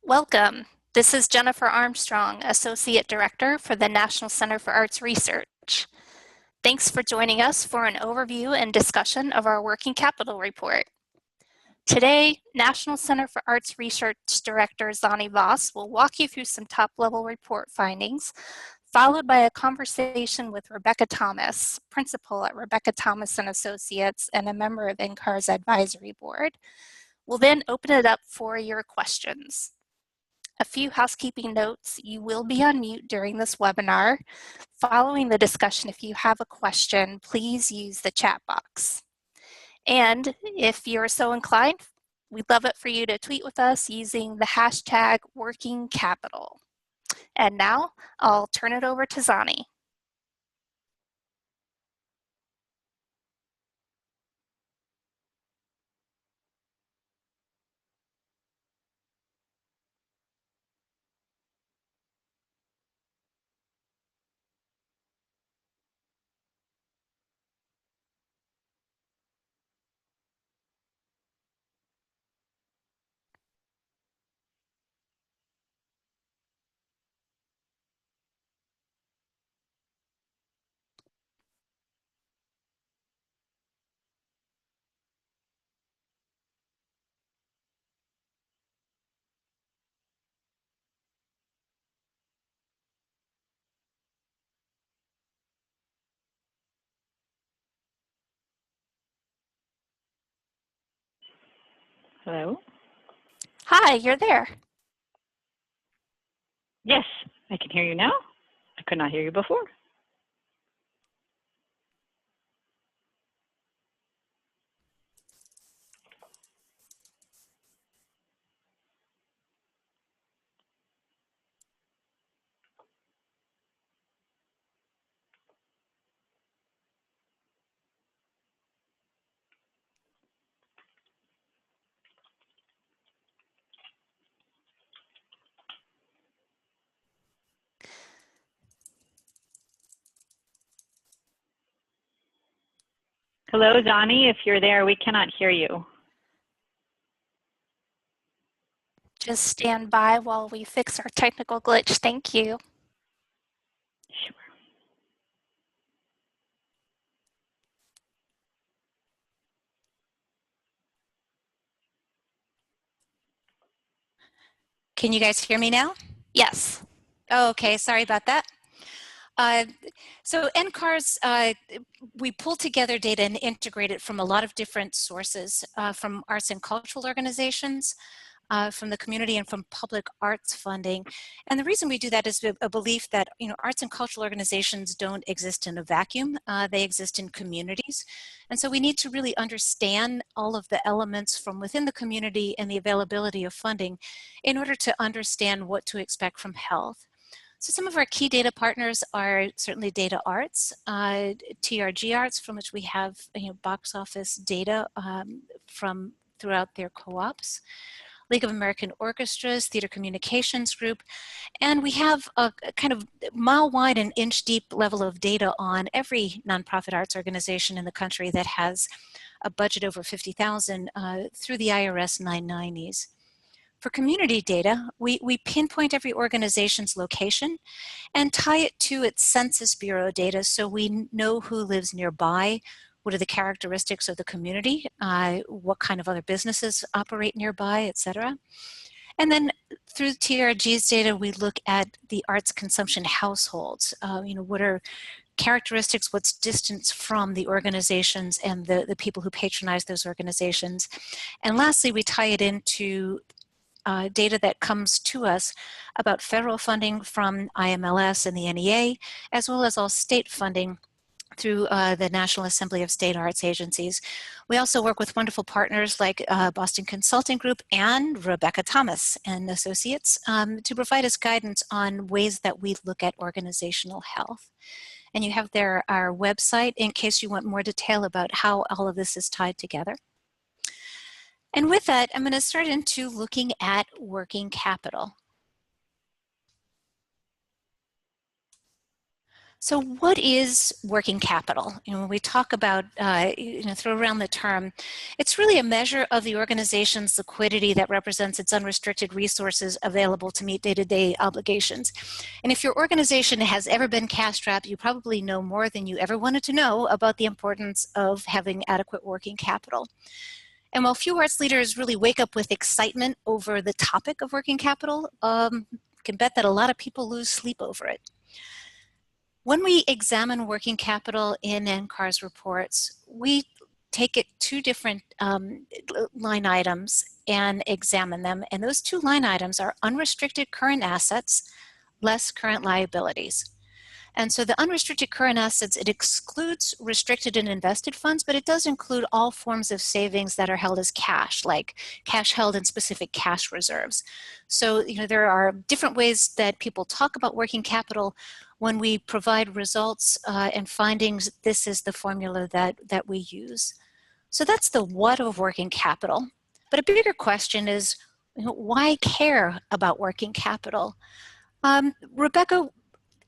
Welcome. This is Jennifer Armstrong, Associate Director for the National Center for Arts Research. Thanks for joining us for an overview and discussion of our Working Capital Report. Today, National Center for Arts Research Director Zannie Voss will walk you through some top-level report findings, followed by a conversation with Rebecca Thomas, Principal at Rebecca Thomas & Associates and a member of NCAR's Advisory Board. We'll then open it up for your questions. A few housekeeping notes: you will be on mute during this webinar. Following the discussion, if you have a question, please use the chat box. And if you're so inclined, we'd love it for you to tweet with us using the hashtag #WorkingCapital. And now I'll turn it over to Zannie. Hello? Hi, you're there. Yes, I can hear you now. I could not hear you before. Hello, Zannie, if you're there, we cannot hear you. Just stand by while we fix our technical glitch. Thank you. Sure. Can you guys hear me now? Yes. Oh, okay, sorry about that. So NCAR's, we pull together data and integrate it from a lot of different sources, from arts and cultural organizations, from the community, and from public arts funding. And the reason we do that is a belief that arts and cultural organizations don't exist in a vacuum. They exist in communities. And so we need to really understand all of the elements from within the community and the availability of funding in order to understand what to expect from health. So some of our key data partners are certainly DataArts, TRG Arts, from which we have box office data from throughout their co-ops, League of American Orchestras, Theater Communications Group, and we have a kind of mile-wide and inch-deep level of data on every nonprofit arts organization in the country that has a budget over $50,000 through the IRS 990s. For community data, we pinpoint every organization's location and tie it to its Census Bureau data so we know who lives nearby, what are the characteristics of the community, what kind of other businesses operate nearby, etc. And then through TRG's data, we look at the arts consumption households. What are characteristics, what's distance from the organizations and the people who patronize those organizations. And lastly, we tie it into data that comes to us about federal funding from IMLS and the NEA, as well as all state funding through the National Assembly of State Arts Agencies. We also work with wonderful partners like Boston Consulting Group and Rebecca Thomas and Associates to provide us guidance on ways that we look at organizational health. And you have there our website in case you want more detail about how all of this is tied together. And with that, I'm going to start into looking at working capital. So what is working capital? When we talk about, throw around the term, it's really a measure of the organization's liquidity that represents its unrestricted resources available to meet day-to-day obligations. And if your organization has ever been cash-strapped, you probably know more than you ever wanted to know about the importance of having adequate working capital. And while few arts leaders really wake up with excitement over the topic of working capital, you can bet that a lot of people lose sleep over it. When we examine working capital in NCAR's reports, we take it two different line items and examine them. And those two line items are unrestricted current assets less current liabilities. And so the unrestricted current assets, it excludes restricted and invested funds, but it does include all forms of savings that are held as cash, like cash held in specific cash reserves. So, there are different ways that people talk about working capital. When we provide results and findings, this is the formula that we use. So that's the what of working capital. But a bigger question is, why care about working capital? Rebecca,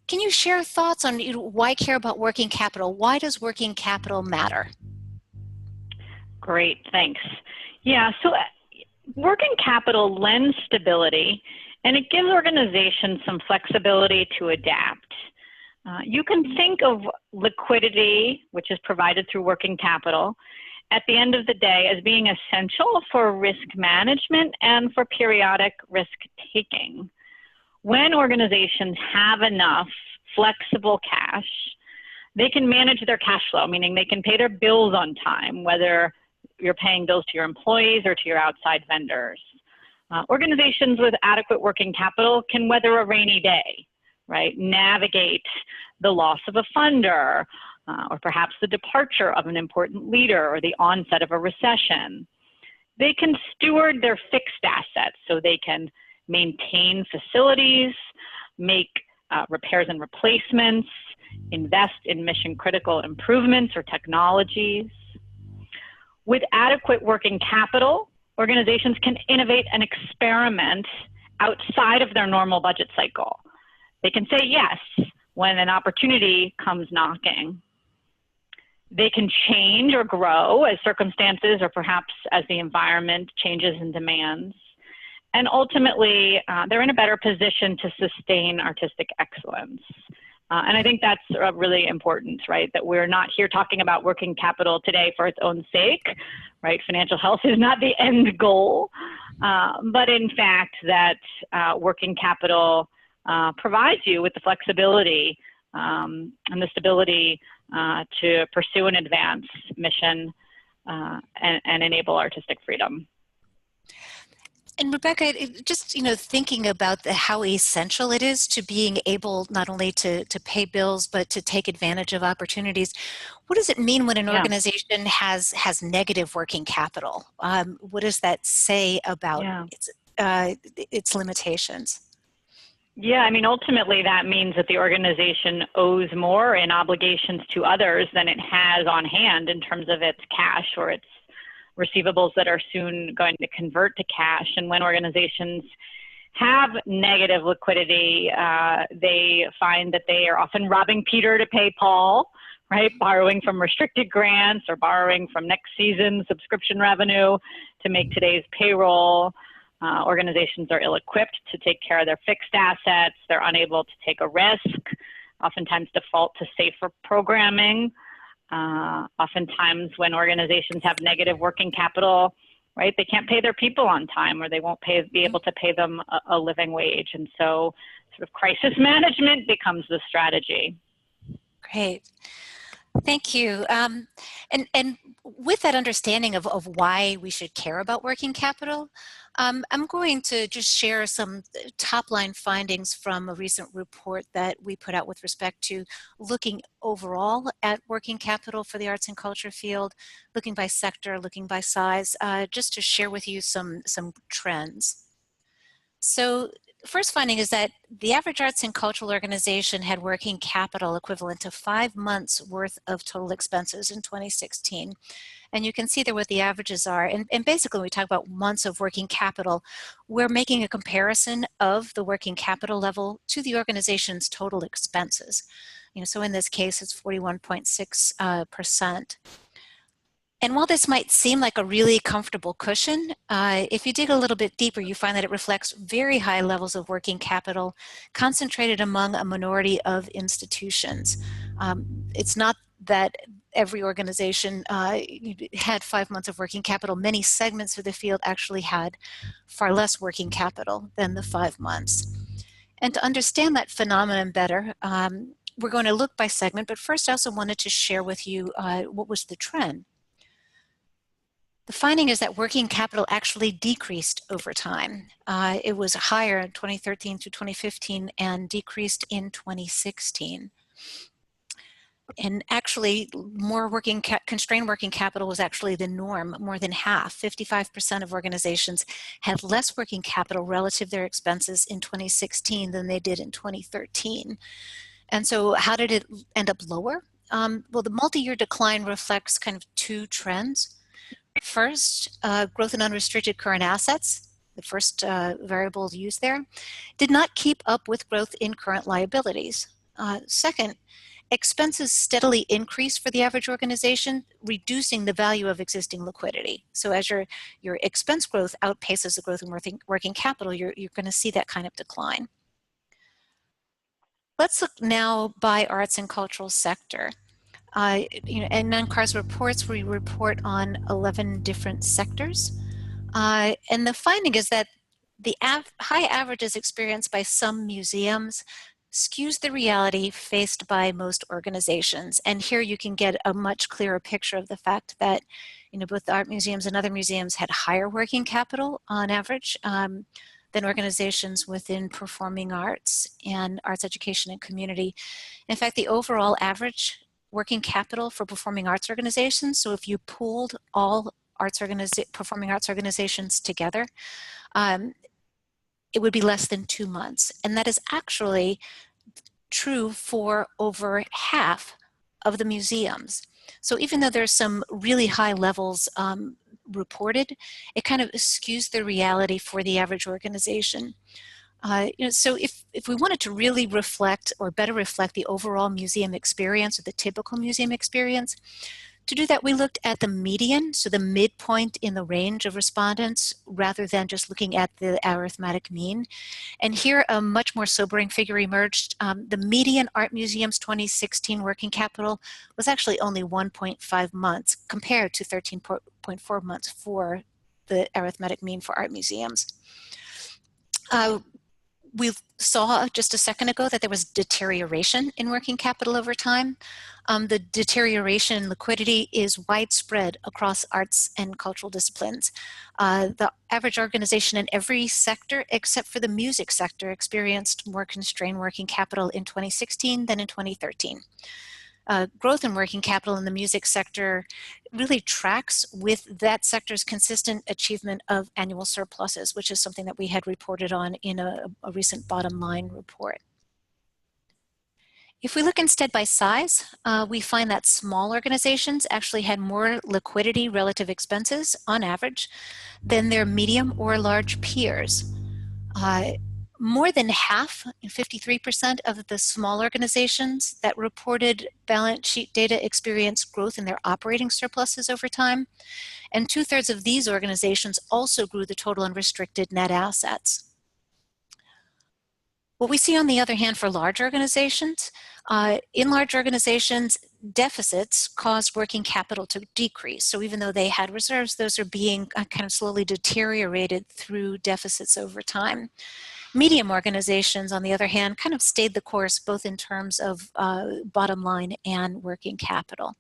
can you share thoughts on why care about working capital? Why does working capital matter? Great, thanks. Yeah, so working capital lends stability, and it gives organizations some flexibility to adapt. You can think of liquidity, which is provided through working capital, at the end of the day as being essential for risk management and for periodic risk taking. When organizations have enough flexible cash, they can manage their cash flow, meaning they can pay their bills on time, whether you're paying bills to your employees or to your outside vendors. Organizations with adequate working capital can weather a rainy day, right? Navigate the loss of a funder, or perhaps the departure of an important leader or the onset of a recession. They can steward their fixed assets so they can maintain facilities, make repairs and replacements, invest in mission-critical improvements or technologies. With adequate working capital, organizations can innovate and experiment outside of their normal budget cycle. They can say yes when an opportunity comes knocking. They can change or grow as circumstances or perhaps as the environment changes and demands. And ultimately, they're in a better position to sustain artistic excellence. And I think that's really important, right? That we're not here talking about working capital today for its own sake, right? Financial health is not the end goal, but in fact that working capital provides you with the flexibility and the stability to pursue and advance mission and enable artistic freedom. And Rebecca, just thinking about how essential it is to being able not only to pay bills but to take advantage of opportunities. What does it mean when an organization has negative working capital? What does that say about its limitations? Yeah, I mean, ultimately that means that the organization owes more in obligations to others than it has on hand in terms of its cash or its receivables that are soon going to convert to cash. And when organizations have negative liquidity, they find that they are often robbing Peter to pay Paul, right? Borrowing from restricted grants or borrowing from next season's subscription revenue to make today's payroll. Organizations are ill-equipped to take care of their fixed assets. They're unable to take a risk, oftentimes default to safer programming. Oftentimes when organizations have negative working capital, right, they can't pay their people on time or they won't be able to pay them a living wage. And so sort of crisis management becomes the strategy. Great. Thank you. And with that understanding of why we should care about working capital, I'm going to just share some top-line findings from a recent report that we put out with respect to looking overall at working capital for the arts and culture field, looking by sector, looking by size, just to share with you some trends. So first finding is that the average arts and cultural organization had working capital equivalent to 5 months worth of total expenses in 2016. And you can see there what the averages are. And basically when we talk about months of working capital, we're making a comparison of the working capital level to the organization's total expenses. So in this case, it's 41.6%. And while this might seem like a really comfortable cushion, if you dig a little bit deeper, you find that it reflects very high levels of working capital concentrated among a minority of institutions. It's not that every organization had 5 months of working capital. Many segments of the field actually had far less working capital than the 5 months. And to understand that phenomenon better, we're going to look by segment, but first I also wanted to share with you what was the trend. The finding is that working capital actually decreased over time. It was higher in 2013 through 2015 and decreased in 2016. And actually, more constrained working capital was actually the norm. More than half, 55% of organizations had less working capital relative to their expenses in 2016 than they did in 2013. And so how did it end up lower? Well, the multi-year decline reflects kind of two trends. First, growth in unrestricted current assets, the first variable used there, did not keep up with growth in current liabilities. Second, expenses steadily increased for the average organization, reducing the value of existing liquidity. So as your expense growth outpaces the growth in working capital, you're going to see that kind of decline. Let's look now by arts and cultural sector. In NCAR's reports, we report on 11 different sectors. And the finding is that the high averages experienced by some museums skews the reality faced by most organizations. And here you can get a much clearer picture of the fact that both the art museums and other museums had higher working capital on average than organizations within performing arts and arts education and community. In fact, the overall average working capital for performing arts organizations, so if you pooled all performing arts organizations together, it would be less than 2 months. And that is actually true for over half of the museums. So even though there's some really high levels reported, it kind of skews the reality for the average organization. So if we wanted to really reflect or better reflect the overall museum experience or the typical museum experience, to do that we looked at the median, so the midpoint in the range of respondents, rather than just looking at the arithmetic mean. And here a much more sobering figure emerged. The median art museum's 2016 working capital was actually only 1.5 months compared to 13.4 months for the arithmetic mean for art museums. We saw just a second ago that there was deterioration in working capital over time. The deterioration in liquidity is widespread across arts and cultural disciplines. The average organization in every sector except for the music sector experienced more constrained working capital in 2016 than in 2013. Growth in working capital in the music sector really tracks with that sector's consistent achievement of annual surpluses, which is something that we had reported on in a recent bottom line report. If we look instead by size, we find that small organizations actually had more liquidity relative expenses on average than their medium or large peers. More than half, 53% of the small organizations that reported balance sheet data experienced growth in their operating surpluses over time. And 2/3 of these organizations also grew the total unrestricted net assets. What we see on the other hand for large organizations, in large organizations, deficits caused working capital to decrease. So even though they had reserves, those are being kind of slowly deteriorated through deficits over time. Medium organizations, on the other hand, kind of stayed the course both in terms of bottom line and working capital.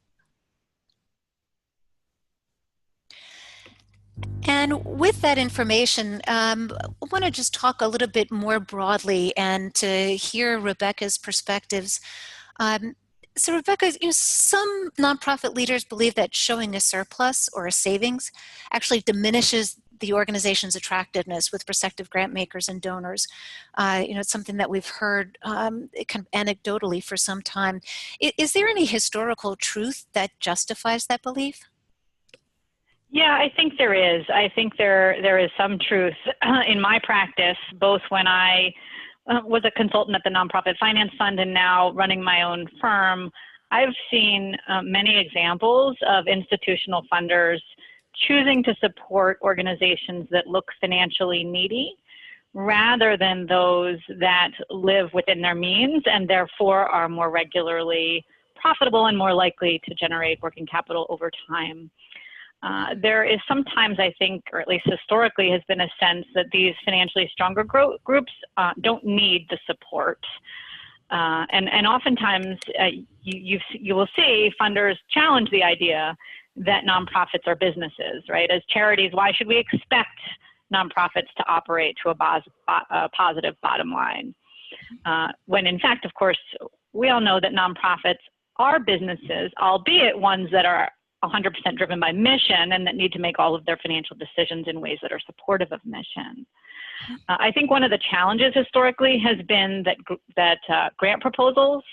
And with that information, I want to just talk a little bit more broadly and to hear Rebecca's perspectives. So Rebecca, some nonprofit leaders believe that showing a surplus or a savings actually diminishes the organization's attractiveness with prospective grant makers and donors. It's something that we've heard kind of anecdotally for some time. Is there any historical truth that justifies that belief? Yeah, I think there is. I think there is some truth in my practice, both when I was a consultant at the Nonprofit Finance Fund and now running my own firm, I've seen many examples of institutional funders choosing to support organizations that look financially needy rather than those that live within their means and therefore are more regularly profitable and more likely to generate working capital over time. There is sometimes, I think, or at least historically, has been a sense that these financially stronger groups don't need the support. And oftentimes you will see funders challenge the idea that nonprofits are businesses, right? As charities, why should we expect nonprofits to operate to a positive bottom line? When in fact, of course, we all know that nonprofits are businesses, albeit ones that are 100% driven by mission and that need to make all of their financial decisions in ways that are supportive of mission. I think one of the challenges historically has been that grant proposals,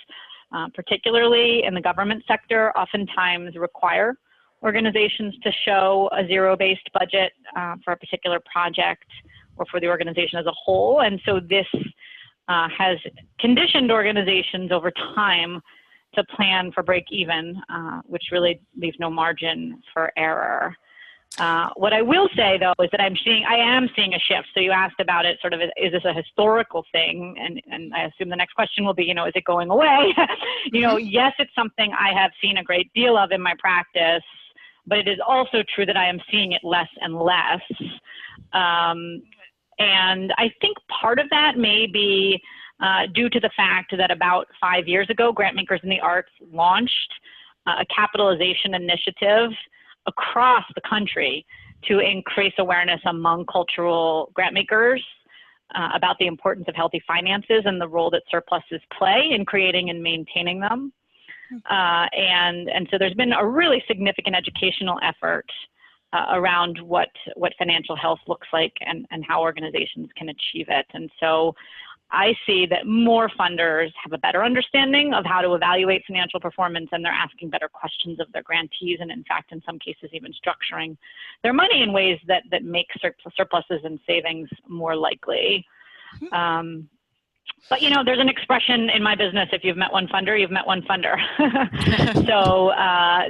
particularly in the government sector, oftentimes require organizations to show a zero-based budget for a particular project or for the organization as a whole. And so this has conditioned organizations over time to plan for break even, which really leaves no margin for error. What I will say though is that I am seeing a shift. So you asked about it, sort of, is this a historical thing? And I assume the next question will be, is it going away? Yes, it's something I have seen a great deal of in my practice, but it is also true that I am seeing it less and less. And I think part of that may be due to the fact that about 5 years ago, Grantmakers in the Arts launched a capitalization initiative across the country to increase awareness among cultural grantmakers about the importance of healthy finances and the role that surpluses play in creating and maintaining them. And so there's been a really significant educational effort around what financial health looks like and how organizations can achieve it. And so I see that more funders have a better understanding of how to evaluate financial performance, and they're asking better questions of their grantees, and in fact, in some cases, even structuring their money in ways that make surpluses and savings more likely. But there's an expression in my business: if you've met one funder, you've met one funder. So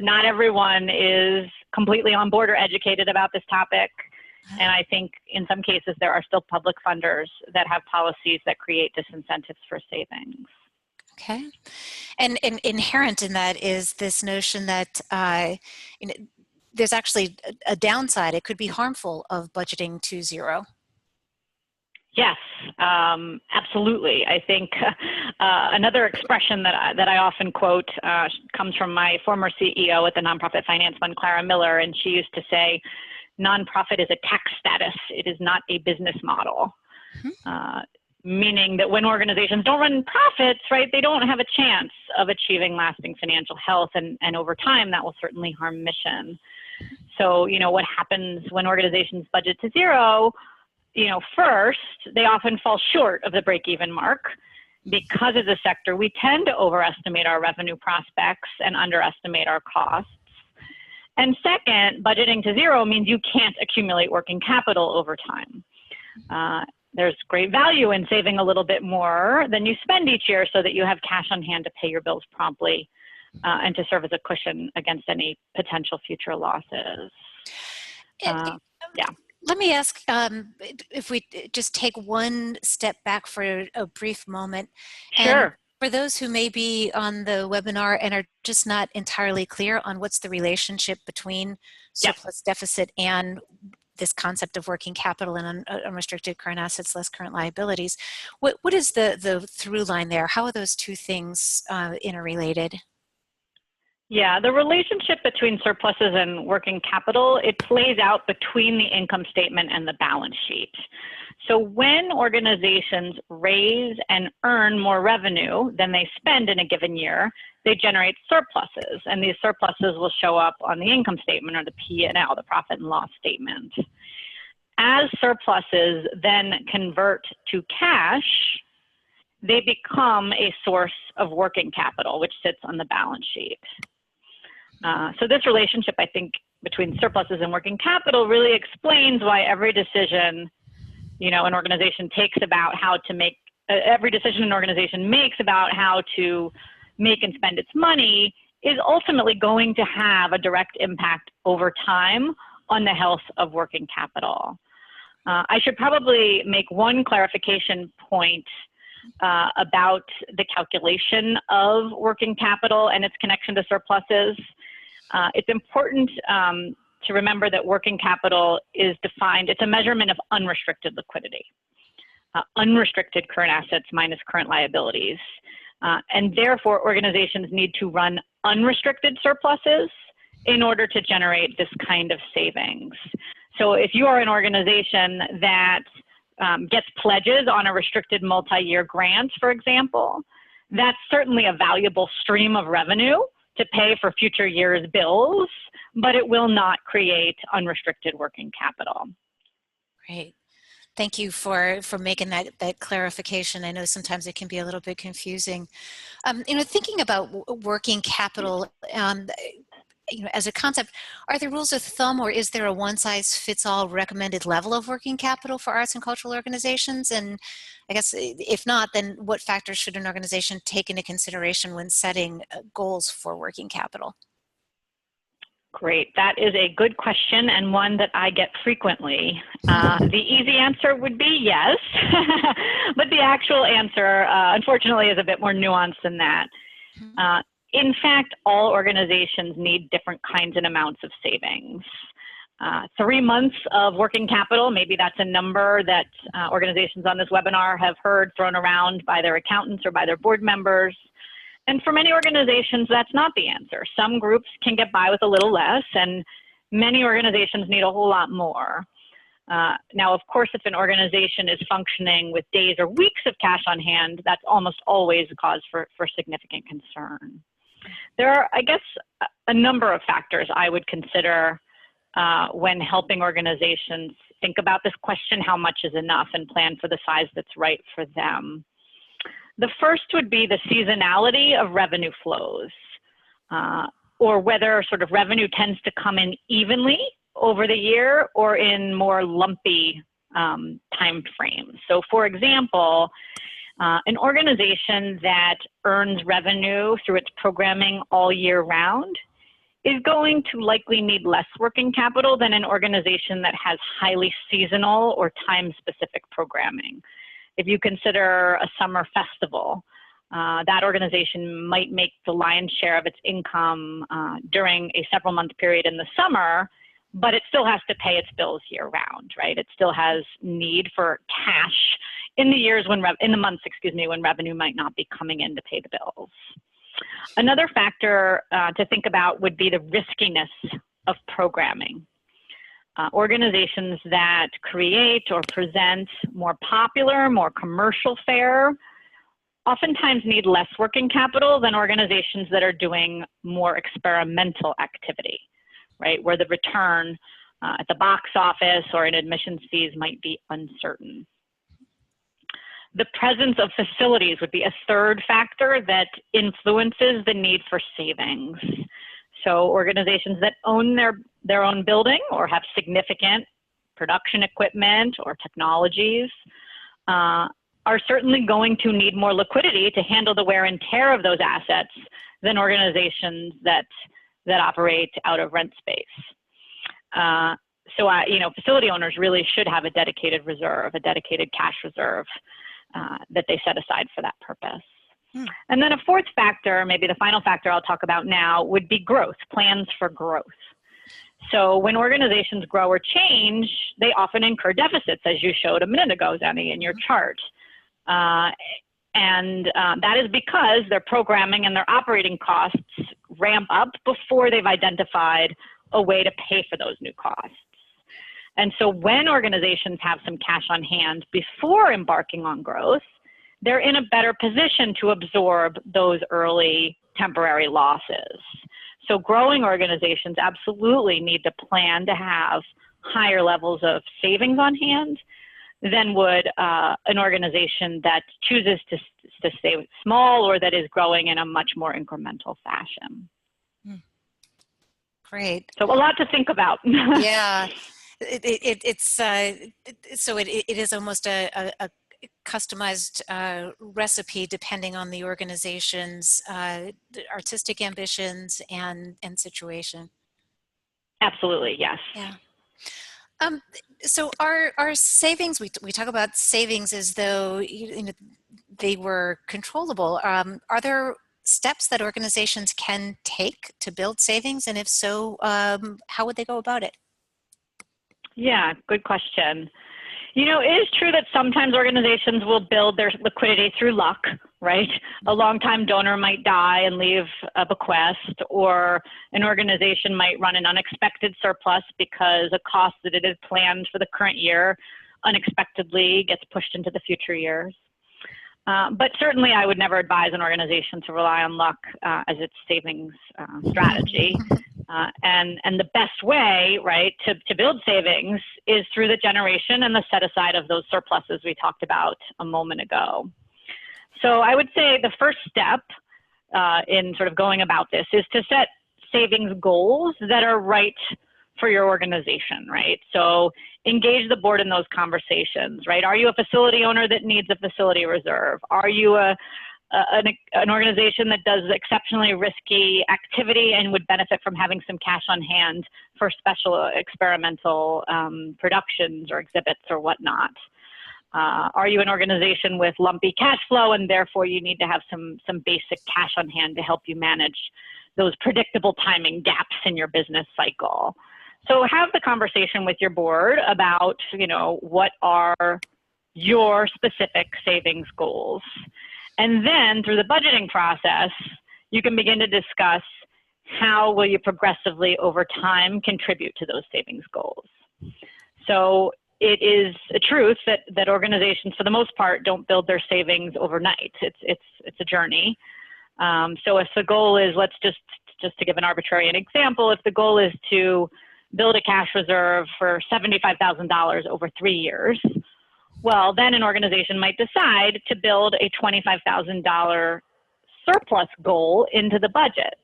not everyone is completely on board or educated about this topic. And I think in some cases there are still public funders that have policies that create disincentives for savings. Okay. And inherent in that is this notion that there's actually a downside. It could be harmful of budgeting to zero. Yes, absolutely. I think another expression that I often quote comes from my former CEO at the Nonprofit Finance Fund, Clara Miller, and she used to say, nonprofit is a tax status. It is not a business model. Meaning that when organizations don't run profits, right, they don't have a chance of achieving lasting financial health, and over time that will certainly harm mission. So, what happens when organizations budget to zero? First, they often fall short of the break-even mark. Because as a sector, we tend to overestimate our revenue prospects and underestimate our costs. And second, budgeting to zero means you can't accumulate working capital over time. There's great value in saving a little bit more than you spend each year so that you have cash on hand to pay your bills promptly and to serve as a cushion against any potential future losses. Yeah. Let me ask if we just take one step back for a brief moment. Sure. For those who may be on the webinar and are just not entirely clear on what's the relationship between surplus deficit and this concept of working capital and unrestricted current assets less current liabilities, what is the through line there? How are those two things interrelated? Yeah, the relationship between surpluses and working capital, it plays out between the income statement and the balance sheet. So when organizations raise and earn more revenue than they spend in a given year, they generate surpluses, and these surpluses will show up on the income statement or the P&L, the profit and loss statement. As surpluses then convert to cash, they become a source of working capital, which sits on the balance sheet. So this relationship, I think, between surpluses and working capital really explains why every decision, an organization takes about how to make every decision an organization makes about how to make and spend its money is ultimately going to have a direct impact over time on the health of working capital. I should probably make one clarification point about the calculation of working capital and its connection to surpluses. It's important to remember that working capital is defined, it's a measurement of unrestricted liquidity, unrestricted current assets minus current liabilities. And therefore, organizations need to run unrestricted surpluses in order to generate this kind of savings. So if you are an organization that gets pledges on a restricted multi-year grant, for example, that's certainly a valuable stream of revenue to pay for future years' bills, but it will not create unrestricted working capital. Great. Thank you for making that clarification. I know sometimes it can be a little bit confusing. Thinking about working capital, as a concept, are there rules of thumb, or is there a one-size-fits-all recommended level of working capital for arts and cultural organizations? And I guess if not, then what factors should an organization take into consideration when setting goals for working capital? Great. That is a good question, and one that I get frequently. The easy answer would be yes, but the actual answer, unfortunately, is a bit more nuanced than that. In fact, all organizations need different kinds and amounts of savings. 3 months of working capital, maybe that's a number that organizations on this webinar have heard thrown around by their accountants or by their board members. And for many organizations, that's not the answer. Some groups can get by with a little less, and many organizations need a whole lot more. Now, of course, if an organization is functioning with days or weeks of cash on hand, that's almost always a cause for significant concern. There are, I guess, a number of factors I would consider when helping organizations think about this question, how much is enough, and plan for the size that's right for them. The first would be the seasonality of revenue flows, or whether sort of revenue tends to come in evenly over the year or in more lumpy time frames. So for example, an organization that earns revenue through its programming all year round is going to likely need less working capital than an organization that has highly seasonal or time-specific programming. If you consider a summer festival, that organization might make the lion's share of its income during a several-month period in the summer, but it still has to pay its bills year-round, right? It still has need for cash in the years when months, when revenue might not be coming in to pay the bills. Another factor to think about would be the riskiness of programming. Organizations that create or present more popular, more commercial fare oftentimes need less working capital than organizations that are doing more experimental activity, right? Where the return at the box office or in admissions fees might be uncertain. The presence of facilities would be a third factor that influences the need for savings. So organizations that own their own building or have significant production equipment or technologies are certainly going to need more liquidity to handle the wear and tear of those assets than organizations that operate out of rent space. Facility owners really should have a dedicated reserve, a dedicated cash reserve that they set aside for that purpose. And then a fourth factor, maybe the final factor I'll talk about now, would be growth, plans for growth. So when organizations grow or change, they often incur deficits, as you showed a minute ago, Zannie, in your chart. That is because their programming and their operating costs ramp up before they've identified a way to pay for those new costs. And so when organizations have some cash on hand before embarking on growth, they're in a better position to absorb those early temporary losses. So growing organizations absolutely need to plan to have higher levels of savings on hand than would an organization that chooses to stay small or that is growing in a much more incremental fashion. Great. So a lot to think about. Yeah. So it is almost a customized recipe depending on the organization's artistic ambitions and situation. Absolutely, yes. Yeah. So our savings, we talk about savings as though they were controllable. Are there steps that organizations can take to build savings? And if so, how would they go about it? Yeah, good question. You know, it is true that sometimes organizations will build their liquidity through luck, right? A longtime donor might die and leave a bequest, or an organization might run an unexpected surplus because a cost that it had planned for the current year unexpectedly gets pushed into the future years. But certainly I would never advise an organization to rely on luck as its savings strategy. And the best way, right, to build savings is through the generation and the set aside of those surpluses we talked about a moment ago. So I would say the first step in sort of going about this is to set savings goals that are right for your organization, right? So engage the board in those conversations, right? Are you a facility owner that needs a facility reserve? Are you an organization that does exceptionally risky activity and would benefit from having some cash on hand for special experimental productions or exhibits or whatnot? Are you an organization with lumpy cash flow and therefore you need to have some basic cash on hand to help you manage those predictable timing gaps in your business cycle? So have the conversation with your board about, you know, what are your specific savings goals. And then through the budgeting process, you can begin to discuss how will you progressively over time contribute to those savings goals. So it is a truth that organizations, for the most part, don't build their savings overnight. It's a journey. So if the goal is, let's just to give an arbitrary example, if the goal is to build a cash reserve for $75,000 over 3 years, well, then an organization might decide to build a $25,000 surplus goal into the budget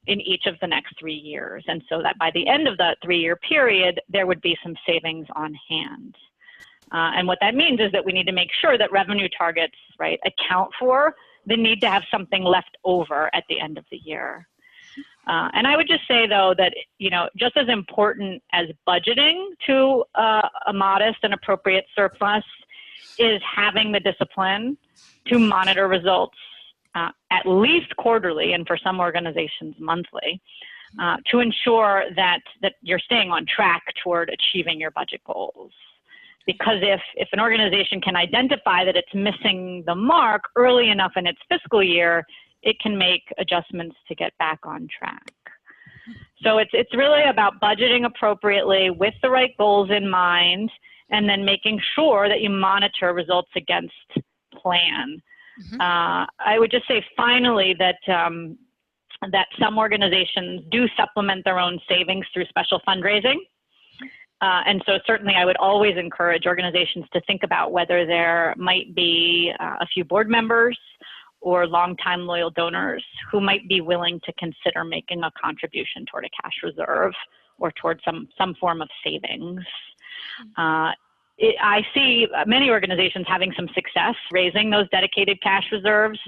in each of the next 3 years. And so that by the end of the 3-year period, there would be some savings on hand. And what that means is that we need to make sure that revenue targets, right, account for the need to have something left over at the end of the year. And I would just say, though, that, you know, just as important as budgeting to a modest and appropriate surplus is having the discipline to monitor results at least quarterly, and for some organizations monthly, to ensure that you're staying on track toward achieving your budget goals. Because if an organization can identify that it's missing the mark early enough in its fiscal year, it can make adjustments to get back on track. So it's really about budgeting appropriately with the right goals in mind, and then making sure that you monitor results against plan. Mm-hmm. I would just say finally that some organizations do supplement their own savings through special fundraising. And so certainly I would always encourage organizations to think about whether there might be a few board members or longtime loyal donors who might be willing to consider making a contribution toward a cash reserve or toward some form of savings. I see many organizations having some success raising those dedicated cash reserves,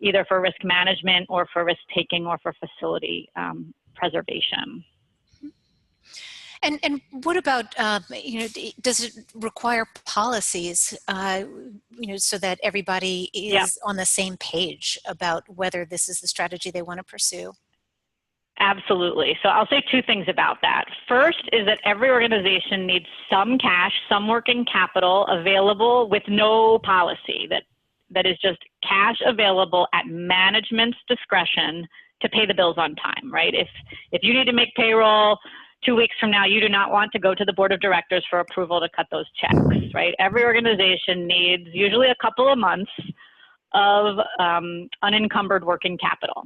either for risk management or for risk taking or for facility preservation. And what about, does it require policies, so that everybody is on the same page about whether this is the strategy they want to pursue? Absolutely. So I'll say two things about that. First is that every organization needs some cash, some working capital available with no policy, that is just cash available at management's discretion to pay the bills on time, right? If you need to make payroll 2 weeks from now, you do not want to go to the board of directors for approval to cut those checks, right? Every organization needs usually a couple of months of unencumbered working capital.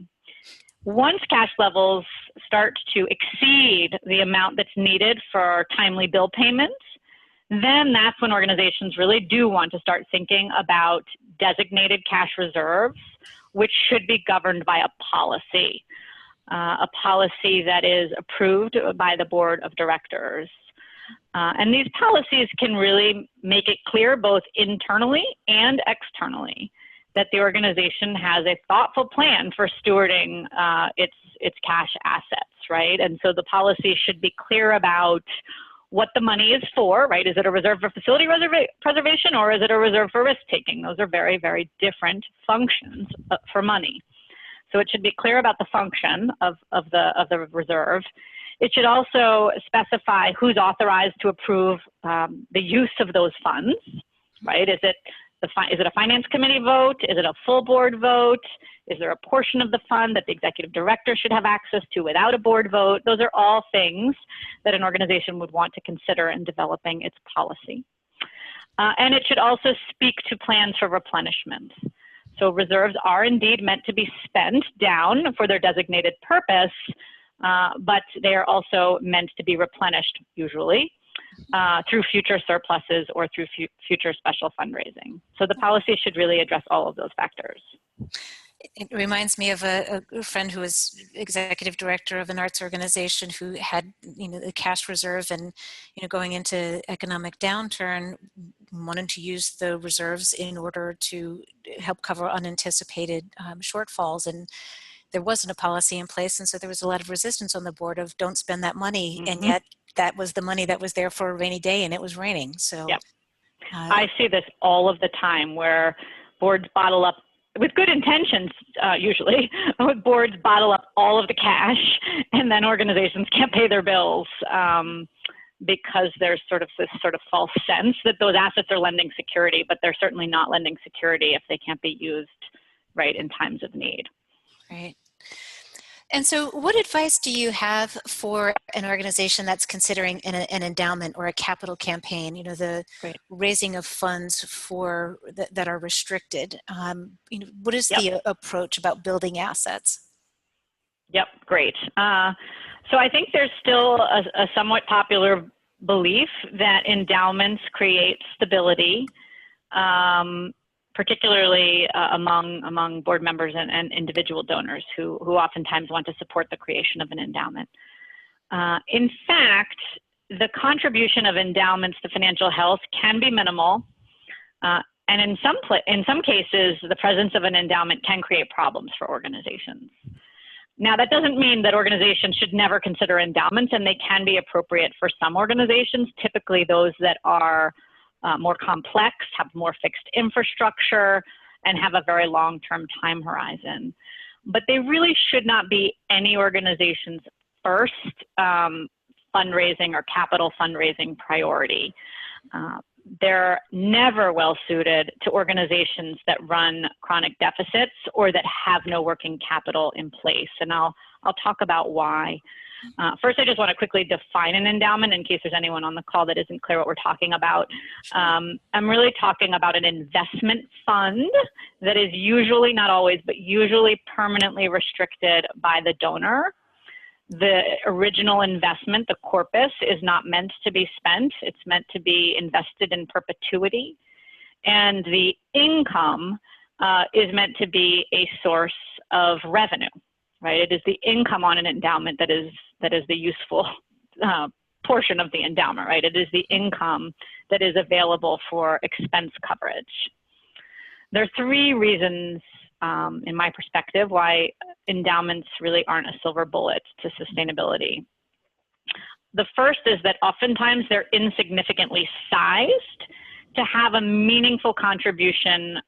Once cash levels start to exceed the amount that's needed for timely bill payments, then that's when organizations really do want to start thinking about designated cash reserves, which should be governed by a policy that is approved by the board of directors. And these policies can really make it clear both internally and externally that the organization has a thoughtful plan for stewarding its cash assets, right? And so the policy should be clear about what the money is for, right? Is it a reserve for facility preservation, or is it a reserve for risk taking? Those are very, very different functions for money. So it should be clear about the function of the reserve. It should also specify who's authorized to approve the use of those funds, right? Is it a finance committee vote? Is it a full board vote? Is there a portion of the fund that the executive director should have access to without a board vote? Those are all things that an organization would want to consider in developing its policy. And it should also speak to plans for replenishment. So reserves are indeed meant to be spent down for their designated purpose, but they are also meant to be replenished, usually, through future surpluses or through future special fundraising. So the policy should really address all of those factors. It reminds me of a friend who was executive director of an arts organization who had, the cash reserve, and, going into economic downturn, wanted to use the reserves in order to help cover unanticipated shortfalls. And there wasn't a policy in place, and so there was a lot of resistance on the board of don't spend that money, and yet that was the money that was there for a rainy day, and it was raining. So yep. I see this all of the time where boards bottle up, with good intentions, usually, boards bottle up all of the cash, and then organizations can't pay their bills because there's this false sense that those assets are lending security, but they're certainly not lending security if they can't be used right in times of need. Right. And so what advice do you have for an organization that's considering an endowment or a capital campaign, the raising of funds for that are restricted? What is the approach about building assets? Yep, great. So I think there's still a somewhat popular belief that endowments create stability, particularly among board members and individual donors who oftentimes want to support the creation of an endowment. In fact, the contribution of endowments to financial health can be minimal, and in some cases, the presence of an endowment can create problems for organizations. Now, that doesn't mean that organizations should never consider endowments, and they can be appropriate for some organizations, typically those that are more complex, have more fixed infrastructure, and have a very long-term time horizon. But they really should not be any organization's first fundraising or capital fundraising priority. They're never well suited to organizations that run chronic deficits or that have no working capital in place. And I'll talk about why. First, I just want to quickly define an endowment in case there's anyone on the call that isn't clear what we're talking about. I'm really talking about an investment fund that is usually, not always, but usually permanently restricted by the donor. The original investment, the corpus, is not meant to be spent. It's meant to be invested in perpetuity. And the income is meant to be a source of revenue. Right? It is the income on an endowment that is the useful portion of the endowment, right? It is the income that is available for expense coverage. There are three reasons, in my perspective, why endowments really aren't a silver bullet to sustainability. The first is that oftentimes they're insignificantly sized to have a meaningful contribution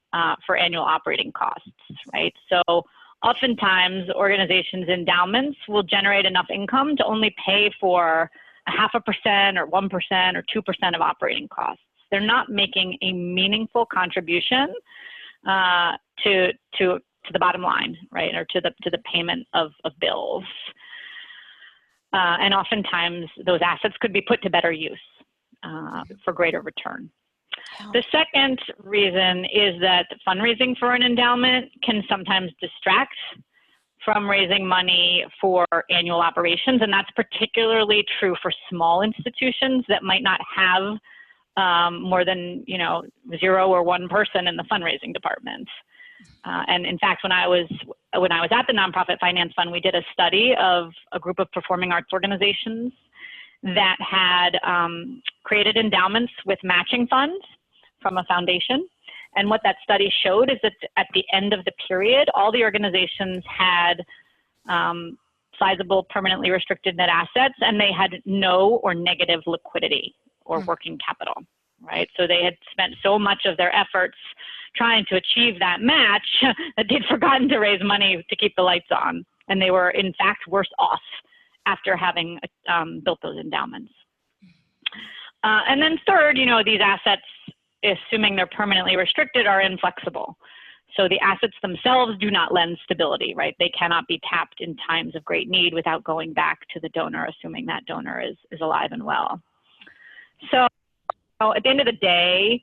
for annual operating costs, right? So oftentimes, organizations' endowments will generate enough income to only pay for 0.5% or 1% or 2% of operating costs. They're not making a meaningful contribution to the bottom line, right, or to the payment of bills. And oftentimes, those assets could be put to better use for greater return. The second reason is that fundraising for an endowment can sometimes distract from raising money for annual operations, and that's particularly true for small institutions that might not have more than 0 or 1 person in the fundraising department. And in fact, when I was at the Nonprofit Finance Fund, we did a study of a group of performing arts organizations that had created endowments with matching funds from a foundation. And what that study showed is that at the end of the period, all the organizations had sizable permanently restricted net assets, and they had no or negative liquidity or working capital, right? So they had spent so much of their efforts trying to achieve that match that they'd forgotten to raise money to keep the lights on. And they were, in fact, worse off after having built those endowments. And then third, you know, these assets, assuming they're permanently restricted, are inflexible. So the assets themselves do not lend stability, right? They cannot be tapped in times of great need without going back to the donor, assuming that donor is alive and well. So at the end of the day,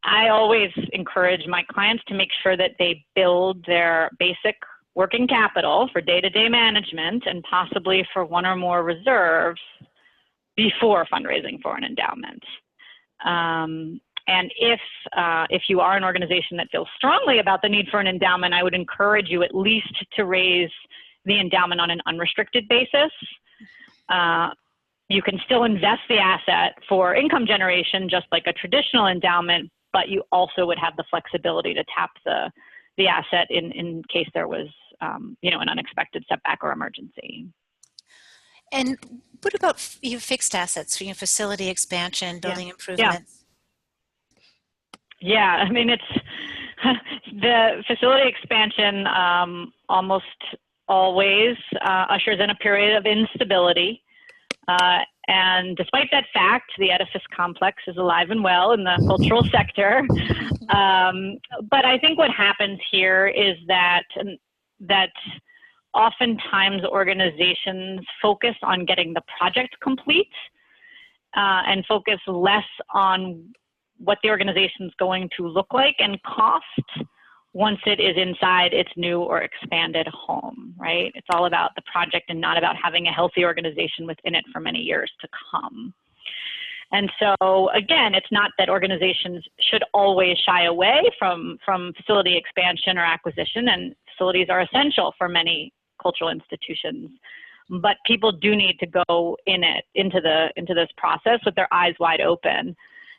I always encourage my clients to make sure that they build their basic working capital for day-to-day management and possibly for one or more reserves before fundraising for an endowment. And if you are an organization that feels strongly about the need for an endowment, I would encourage you at least to raise the endowment on an unrestricted basis. You can still invest the asset for income generation, just like a traditional endowment, but you also would have the flexibility to tap the asset in case there was, you know, an unexpected setback or emergency. And what about fixed assets, you know, facility expansion, building improvements? Yeah, I mean, it's the facility expansion almost always ushers in a period of instability. And despite that fact, the edifice complex is alive and well in the cultural sector. But I think what happens here is that oftentimes organizations focus on getting the project complete and focus less on what the organization is going to look like and cost once it is inside its new or expanded home, right? It's all about the project and not about having a healthy organization within it for many years to come. And so, again, it's not that organizations should always shy away from facility expansion or acquisition, and facilities are essential for many cultural institutions. But people do need to go into this process with their eyes wide open,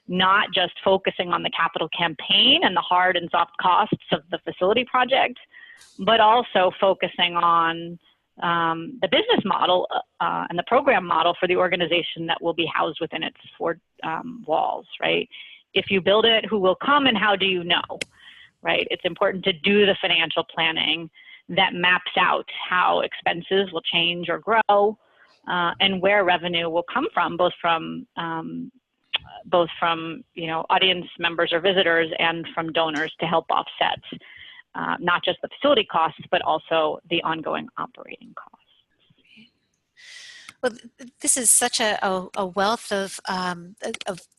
not just focusing on the capital campaign and the hard and soft costs of the facility project, but also focusing on the business model and the program model for the organization that will be housed within its four walls, right? If you build it, who will come and how do you know, right? It's important to do the financial planning that maps out how expenses will change or grow and where revenue will come from, both from you know, audience members or visitors and from donors to help offset not just the facility costs, but also the ongoing operating costs. Well, this is such a wealth of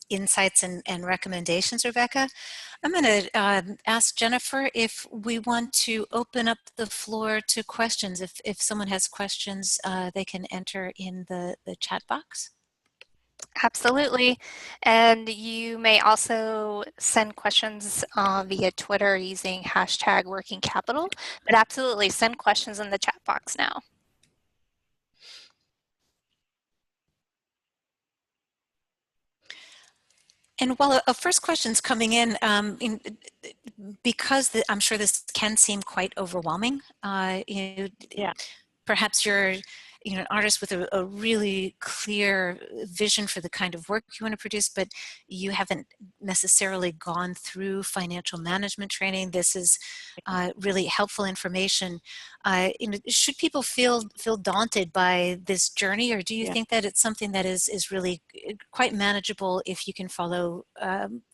insights and recommendations, Rebecca. I'm going to ask Jennifer if we want to open up the floor to questions. If someone has questions, they can enter in the chat box. Absolutely. And you may also send questions via Twitter using hashtag working capital, but absolutely send questions in the chat box now. And while a first question's coming in, because I'm sure this can seem quite overwhelming, perhaps you're an artist with a really clear vision for the kind of work you want to produce, but you haven't necessarily gone through financial management training. This is really helpful information. Should people feel daunted by this journey, or do you think that it's something that is really quite manageable if you can follow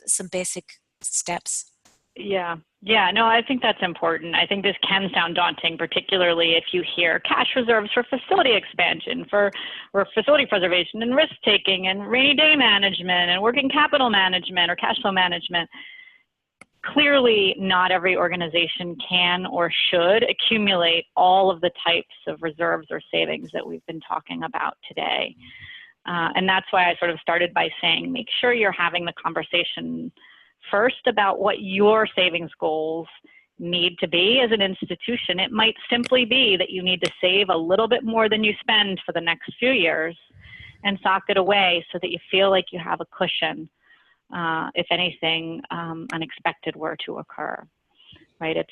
some basic steps? Yeah, no, I think that's important. I think this can sound daunting, particularly if you hear cash reserves for facility expansion, for facility preservation and risk taking and rainy day management and working capital management or cash flow management. Clearly, not every organization can or should accumulate all of the types of reserves or savings that we've been talking about today. And that's why I sort of started by saying, make sure you're having the conversation first about what your savings goals need to be as an institution. It might simply be that you need to save a little bit more than you spend for the next few years. and sock it away so that you feel like you have a cushion if anything unexpected were to occur, right?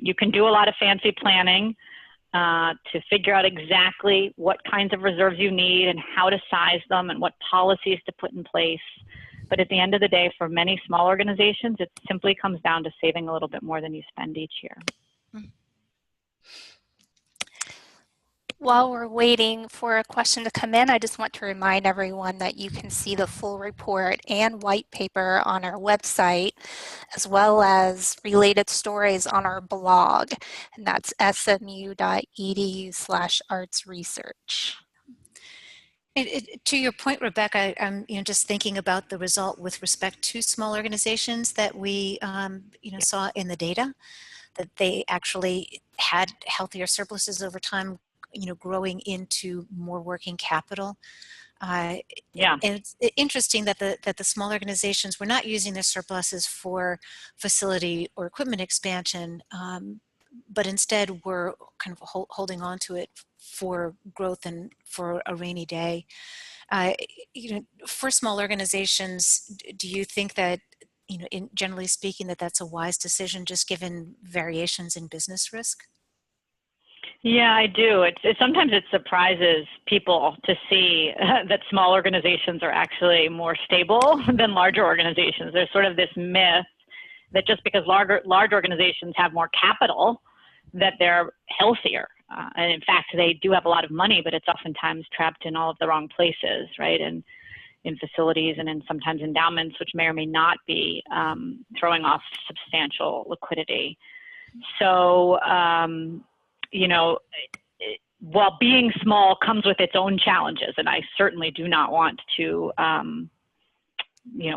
You can do a lot of fancy planning to figure out exactly what kinds of reserves you need and how to size them and what policies to put in place. But at the end of the day, for many small organizations, it simply comes down to saving a little bit more than you spend each year. While we're waiting for a question to come in, I just want to remind everyone that you can see the full report and white paper on our website, as well as related stories on our blog, and that's smu.edu/artsresearch. To your point, Rebecca, I'm just thinking about the result with respect to small organizations that we saw in the data, that they actually had healthier surpluses over time, growing into more working capital. And it's interesting that the small organizations were not using their surpluses for facility or equipment expansion, but instead were kind of holding on to it for growth and for a rainy day. For small organizations, do you think that, generally speaking, that's a wise decision, just given variations in business risk? Yeah, I do. Sometimes it surprises people to see that small organizations are actually more stable than larger organizations. There's sort of this myth that just because large organizations have more capital, that they're healthier. And in fact, they do have a lot of money, but it's oftentimes trapped in all of the wrong places, right? And in facilities and in sometimes endowments, which may or may not be throwing off substantial liquidity. So, while being small comes with its own challenges, and I certainly do not want to,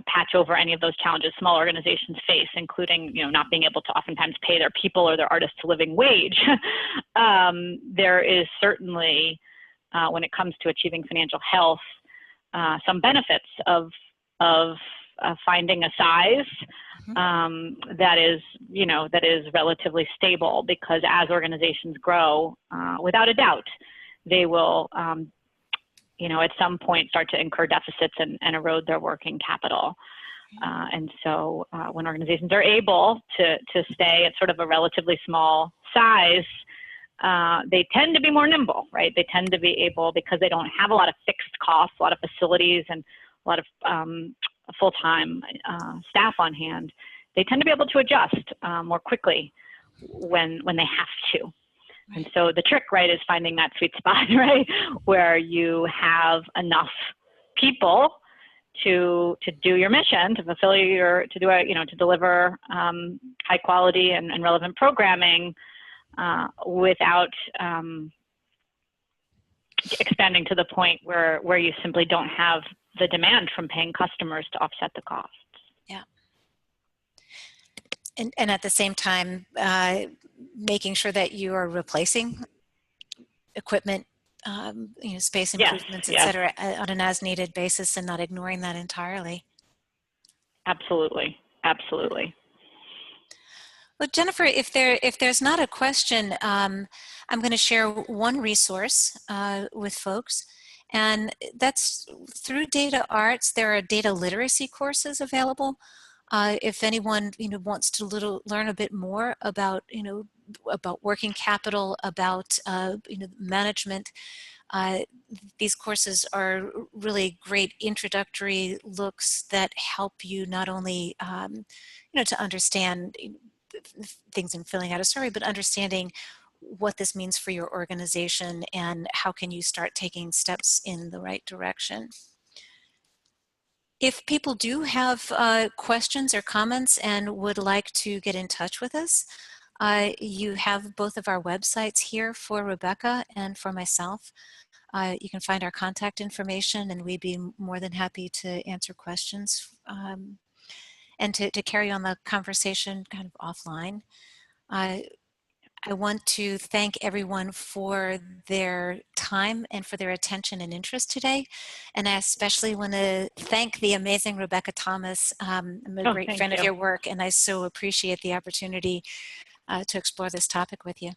patch over any of those challenges small organizations face, including, not being able to oftentimes pay their people or their artists a living wage. There is certainly, when it comes to achieving financial health, some benefits of finding a size that is relatively stable, because as organizations grow, without a doubt, they will, at some point start to incur deficits and erode their working capital. And so when organizations are able to stay at sort of a relatively small size, they tend to be more nimble, right? They tend to be able, because they don't have a lot of fixed costs, a lot of facilities, and a lot of full-time staff on hand. They tend to be able to adjust more quickly when they have to. And so the trick, right, is finding that sweet spot, right, where you have enough people to do your mission, to fulfill to deliver high quality and relevant programming without expanding to the point where you simply don't have the demand from paying customers to offset the costs. Yeah. And at the same time, making sure that you are replacing equipment, space improvements, et cetera, on an as-needed basis, and not ignoring that entirely. Absolutely, absolutely. Well, Jennifer, if there's not a question, I'm going to share one resource with folks, and that's through DataArts. There are data literacy courses available. If anyone wants to learn a bit more about about working capital, about management, these courses are really great introductory looks that help you not only to understand things in filling out a survey, but understanding what this means for your organization and how can you start taking steps in the right direction. If people do have questions or comments and would like to get in touch with us, you have both of our websites here for Rebecca and for myself. You can find our contact information, and we'd be more than happy to answer questions and to carry on the conversation kind of offline. I want to thank everyone for their time and for their attention and interest today. And I especially want to thank the amazing Rebecca Thomas. I'm a great friend of your work, and I so appreciate the opportunity to explore this topic with you.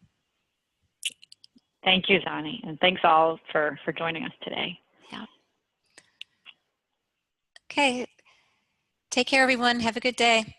Thank you, Zannie, and thanks all for joining us today. Yeah. Okay. Take care, everyone. Have a good day.